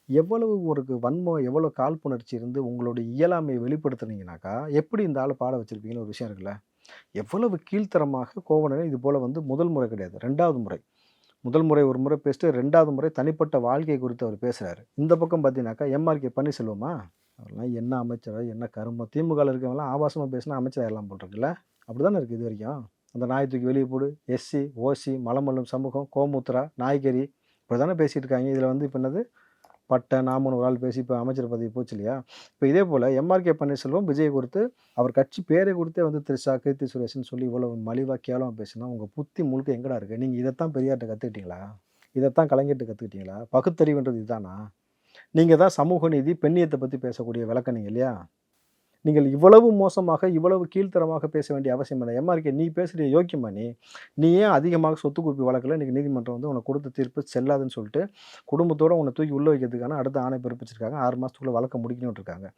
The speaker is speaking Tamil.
எவ்வளவு ஒரு வன்மம், எவ்வளோ காழ்ப்புணர்ச்சி இருந்து உங்களுடைய இயலாமைய வெளிப்படுத்துனீங்கனாக்கா, எப்படி இந்த ஆள பாட வச்சிருப்பீங்கன்னு ஒரு விஷயம் இருக்குல்ல. எவ்வளவு கீழ்த்தரமாக கோவலனை இது போல வந்து முதல் முறை கிடையாது, 2வது முறை. முதல் முறை ஒரு முறை பேசிட்டு 2வது முறை தனிப்பட்ட வாழ்க்கை குறித்து அவர் பேசுறாரு. இந்த பக்கம் பார்த்தீங்கன்னாக்கா, எம்.ஆர்.கே. பன்னீர்செல்வமா? அவர்லாம் என்ன அமைச்சரோ, என்ன கருமோ! திமுகல இருக்கவன்லாம் ஆபாசமா பேசினா அமைச்சர் ஆயிரலாம் போல இருக்குல்ல. அப்படிதானே இருக்கு இதுவரைக்கும். அந்த நாய தூக்கி வெளிய போடு, எஸ்சி, ஓசி, மலமல்லும் சமூகம், கோமுத்ரா, நாய்கறி இப்படிதானே பேசிட்டு இருக்காங்க. இதில வந்து இப்ப என்னது பட்டன், நாமன்னு ஒரு ஆள் பேசி இப்ப அமைச்சர் பதவி போச்சு இல்லையா? இப்ப இதே போல எம்.ஆர்.கே. பன்னீர்செல்வம் விஜய் குறித்து அவர் கட்சி பேரை குறித்தே வந்து திரிஷா, கீர்த்தி சுரேஷ்ன்னு சொல்லி இவ்வளவு மலிவா கேவலமா பேசினா, உங்க புத்தி முழுக்க எங்கடா இருக்கு? நீங்க இதத்தான் பெரியார்ட்ட கத்துக்கிட்டீங்களா? இதத்தான் கலைஞர்ட்ட கத்துக்கிட்டீங்களா? பகுத்தறிவுன்றது இதுதானா? நீங்க தான் சமூக நீதி, பெண்ணியத்த பத்தி பேசக்கூடிய விளக்குனீங்க இல்லையா? நீங்கள் இவ்வளவு மோசமாக, இவ்வளவு கீழ்த்தரமாக பேச வேண்டிய அவசியம் இல்ல. எம்.ஆர்.கே. நீ பேசுறியே யோக்கியமா நீ? நீ ஏன் அதிகமாக சொத்து குவிப்பு வழக்குல இன்னைக்கு நீதிமன்றம் வந்து உனக்கு குடுத்த தீர்ப்பு செல்லாதுன்னு சொல்லிட்டு, குடும்பத்தோட உன்ன தூக்கி உள்ள வைக்கிறதுக்கான அடுத்த ஆணை பிறப்பிச்சிருக்காங்க. 6 மாசத்துக்குள்ள வழக்க முடிக்கணும்னு இருக்காங்க.